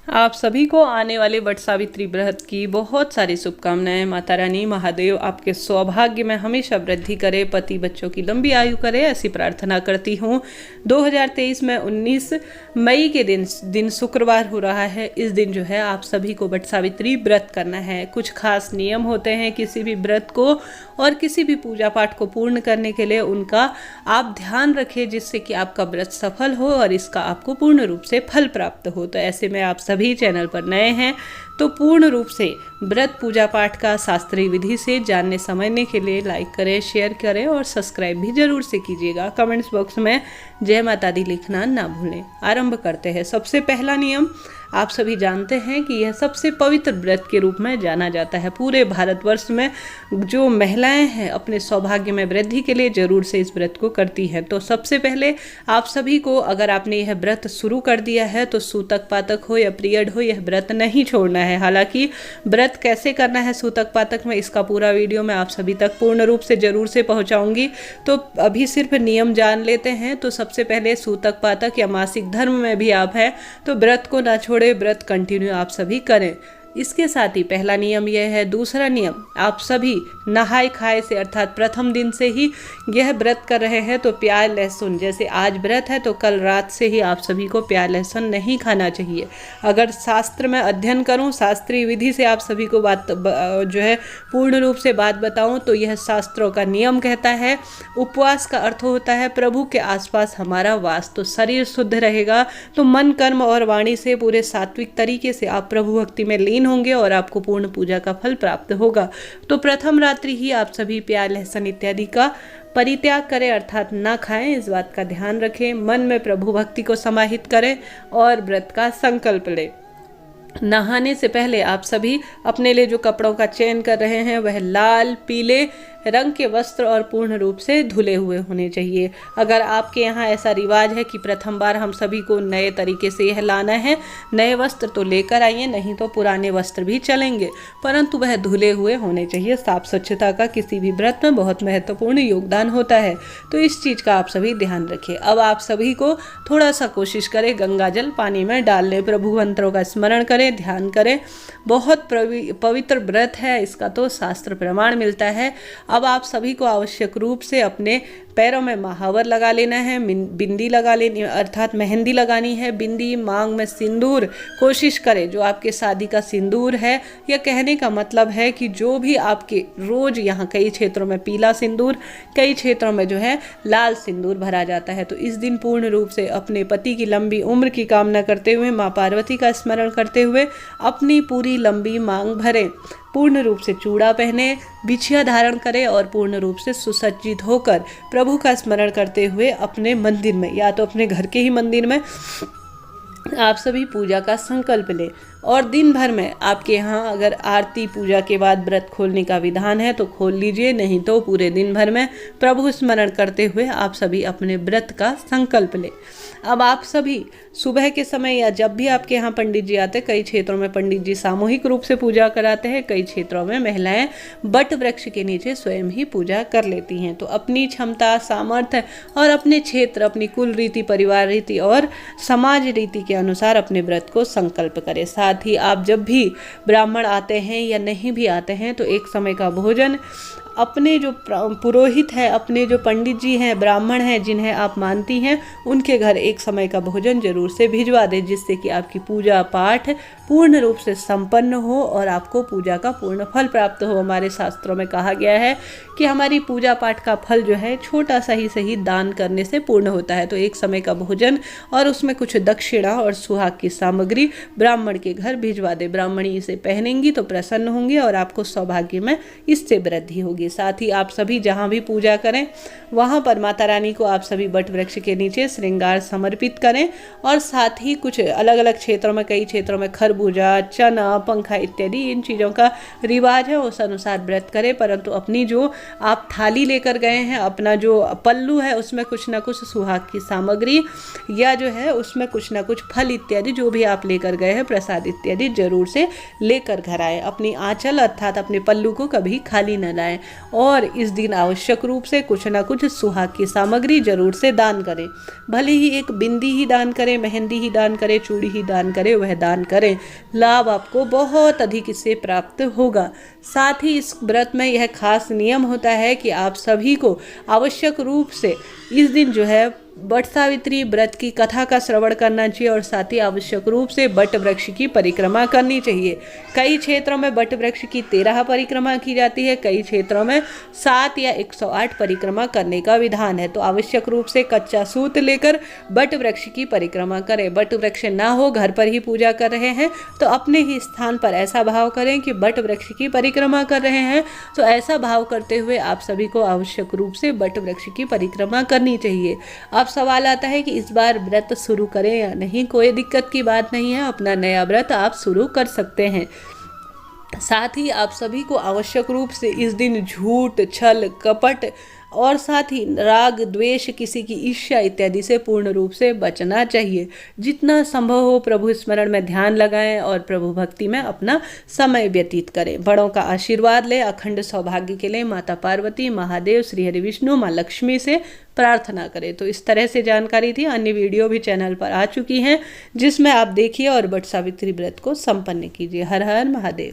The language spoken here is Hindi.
आप सभी को आने वाले वट सावित्री व्रत की बहुत सारी शुभकामनाएं। माता रानी महादेव आपके सौभाग्य में हमेशा वृद्धि करे, पति बच्चों की लंबी आयु करे, ऐसी प्रार्थना करती हूँ। 2023 में 19 मई के दिन शुक्रवार हो रहा है। इस दिन जो है आप सभी को वट सावित्री व्रत करना है। कुछ खास नियम होते हैं किसी भी व्रत को और किसी भी पूजा पाठ को पूर्ण करने के लिए, उनका आप ध्यान रखें जिससे कि आपका व्रत सफल हो और इसका आपको पूर्ण रूप से फल प्राप्त हो। तो ऐसे में आप सभी चैनल पर नए हैं तो पूर्ण रूप से व्रत पूजा पाठ का शास्त्रीय विधि से जानने समझने के लिए लाइक करें, शेयर करें और सब्सक्राइब भी जरूर से कीजिएगा। कमेंट्स बॉक्स में जय माता दी लिखना ना भूलें। आरंभ करते हैं। सबसे पहला नियम, आप सभी जानते हैं कि यह सबसे पवित्र व्रत के रूप में जाना जाता है। पूरे भारतवर्ष में जो महिलाएं हैं अपने सौभाग्य में वृद्धि के लिए जरूर से इस व्रत को करती हैं। तो सबसे पहले आप सभी को, अगर आपने यह व्रत शुरू कर दिया है तो सूतक पातक हो या पीरियड हो, यह व्रत नहीं छोड़ना है। हालांकि व्रत कैसे करना है सूतक पातक में, इसका पूरा वीडियो मैं आप सभी तक पूर्ण रूप से जरूर से पहुंचाऊंगी। तो अभी सिर्फ नियम जान लेते हैं। तो सबसे पहले सूतक पातक या मासिक धर्म में भी आप हैं तो व्रत को ना छोड़े, व्रत कंटिन्यू आप सभी करें। इसके साथ ही पहला नियम यह है। दूसरा नियम, आप सभी नहाए खाए से अर्थात प्रथम दिन से ही यह व्रत कर रहे हैं तो प्याज लहसुन, जैसे आज व्रत है तो कल रात से ही आप सभी को प्याज लहसुन नहीं खाना चाहिए। अगर शास्त्र में अध्ययन करूं, शास्त्रीय विधि से आप सभी को बात जो है पूर्ण रूप से बात बताऊं तो यह शास्त्रों का नियम कहता है। उपवास का अर्थ होता है प्रभु के आसपास हमारा वास। तो शरीर शुद्ध रहेगा तो मन कर्म और वाणी से पूरे सात्विक तरीके से आप प्रभु भक्ति में लीन होंगे और आपको पूर्ण पूजा का फल प्राप्त होगा। तो प्रथम रात्रि ही आप सभी प्याज लहसुन इत्यादि का परित्याग करें अर्थात ना खाएं। इस बात का ध्यान रखें। मन में प्रभु भक्ति को समाहित करें और व्रत का संकल्प लें। नहाने से पहले आप सभी अपने लिए जो कपड़ों का चयन कर रहे हैं वह लाल पीले रंग के वस्त्र और पूर्ण रूप से धुले हुए होने चाहिए। अगर आपके यहाँ ऐसा रिवाज है कि प्रथम बार हम सभी को नए तरीके से यह लाना है, नए वस्त्र तो लेकर आइए, नहीं तो पुराने वस्त्र भी चलेंगे, परंतु वह धुले हुए होने चाहिए। साफ स्वच्छता का किसी भी व्रत में बहुत महत्वपूर्ण योगदान होता है, तो इस चीज़ का आप सभी ध्यान रखें। अब आप सभी को थोड़ा सा कोशिश करें गंगा जल पानी में डाल लें, प्रभु मंत्रों का स्मरण करें, ध्यान करें। बहुत पवित्र व्रत है, इसका तो शास्त्र प्रमाण मिलता है। अब आप सभी को आवश्यक रूप से अपने पैरों में महावर लगा लेना है, बिंदी लगा लेनी अर्थात मेहंदी लगानी है, बिंदी, मांग में सिंदूर। कोशिश करें जो आपके शादी का सिंदूर है, यह कहने का मतलब है कि जो भी आपके रोज यहाँ कई क्षेत्रों में पीला सिंदूर, कई क्षेत्रों में जो है लाल सिंदूर भरा जाता है। तो इस दिन पूर्ण रूप से अपने पति की लंबी उम्र की कामना करते हुए, माँ पार्वती का स्मरण करते हुए अपनी पूरी लंबी मांग भरें। पूर्ण रूप से चूड़ा पहने, बिछिया धारण करें और पूर्ण रूप से सुसज्जित होकर प्रभु का स्मरण करते हुए अपने मंदिर में या तो अपने घर के ही मंदिर में आप सभी पूजा का संकल्प लें। और दिन भर में आपके यहाँ अगर आरती पूजा के बाद व्रत खोलने का विधान है तो खोल लीजिए, नहीं तो पूरे दिन भर में प्रभु स्मरण करते हुए आप सभी अपने व्रत का संकल्प लें। अब आप सभी सुबह के समय या जब भी आपके यहाँ पंडित जी आते हैं, कई क्षेत्रों में पंडित जी सामूहिक रूप से पूजा कराते हैं, कई क्षेत्रों में महिलाएं बट वृक्ष के नीचे स्वयं ही पूजा कर लेती हैं। तो अपनी क्षमता, सामर्थ्य और अपने क्षेत्र, अपनी कुल रीति, परिवार रीति और समाज रीति के अनुसार अपने व्रत को संकल्प करें। साथ ही आप जब भी ब्राह्मण आते हैं या नहीं भी आते हैं तो एक समय का भोजन अपने जो पुरोहित है, अपने जो पंडित जी हैं, ब्राह्मण हैं जिन्हें आप मानती हैं, उनके घर एक समय का भोजन जरूर से भिजवा दें, जिससे कि आपकी पूजा पाठ पूर्ण रूप से संपन्न हो और आपको पूजा का पूर्ण फल प्राप्त हो। हमारे शास्त्रों में कहा गया है कि हमारी पूजा पाठ का फल जो है छोटा सा ही सही दान करने से पूर्ण होता है। तो एक समय का भोजन और उसमें कुछ दक्षिणा और सुहाग की सामग्री ब्राह्मण के घर भिजवा दे। ब्राह्मणी इसे पहनेंगी तो प्रसन्न होंगे और आपको सौभाग्य में इससे वृद्धि होगी। साथ ही आप सभी जहाँ भी पूजा करें वहाँ पर माता रानी को आप सभी बट वृक्ष के नीचे श्रृंगार समर्पित करें। और साथ ही कुछ अलग अलग क्षेत्रों में, कई क्षेत्रों में खरबूजा, चना, पंखा इत्यादि इन चीज़ों का रिवाज है, उस अनुसार व्रत करें। परंतु अपनी जो आप थाली लेकर गए हैं, अपना जो पल्लू है, उसमें कुछ ना कुछ सुहाग की सामग्री या जो है उसमें कुछ ना कुछ फल इत्यादि जो भी आप लेकर गए हैं, प्रसाद इत्यादि जरूर से लेकर घर आए। अपनी आंचल अर्थात अपने पल्लू को कभी खाली न लाएं। और इस दिन आवश्यक रूप से कुछ ना कुछ सुहाग की सामग्री जरूर से दान करें। भले ही एक बिंदी ही दान करें, मेहंदी ही दान करें, चूड़ी ही दान करें, वह दान करें, लाभ आपको बहुत अधिक इससे प्राप्त होगा। साथ ही इस व्रत में यह खास नियम होता है कि आप सभी को आवश्यक रूप से इस दिन जो है वट सावित्री व्रत की कथा का श्रवण करना चाहिए और साथ ही आवश्यक रूप से वट वृक्ष की परिक्रमा करनी चाहिए। कई क्षेत्रों में वट वृक्ष की 13 परिक्रमा की जाती है, कई क्षेत्रों में 7 या 108 परिक्रमा करने का विधान है। तो आवश्यक रूप से कच्चा सूत लेकर वट वृक्ष की परिक्रमा करें। वट वृक्ष ना हो, घर पर ही पूजा कर रहे हैं तो अपने ही स्थान पर ऐसा भाव करें कि वट वृक्ष की परिक्रमा कर रहे हैं, तो ऐसा भाव करते हुए आप सभी को आवश्यक रूप से वट वृक्ष की परिक्रमा करनी चाहिए। अब सवाल आता है कि इस बार व्रत शुरू करें या नहीं। कोई दिक्कत की बात नहीं है, अपना नया व्रत आप शुरू कर सकते हैं। साथ ही आप सभी को आवश्यक रूप से इस दिन झूठ, छल, कपट और साथ ही राग, द्वेष, किसी की ईर्ष्या इत्यादि से पूर्ण रूप से बचना चाहिए। जितना संभव हो प्रभु स्मरण में ध्यान लगाएं और प्रभु भक्ति में अपना समय व्यतीत करें। बड़ों का आशीर्वाद लें। अखंड सौभाग्य के लिए माता पार्वती, महादेव, श्री हरि विष्णु, माँ लक्ष्मी से प्रार्थना करें। तो इस तरह से जानकारी थी। अन्य वीडियो भी चैनल पर आ चुकी हैं जिसमें आप देखिए और वट सावित्री व्रत को संपन्न कीजिए। हर हर महादेव।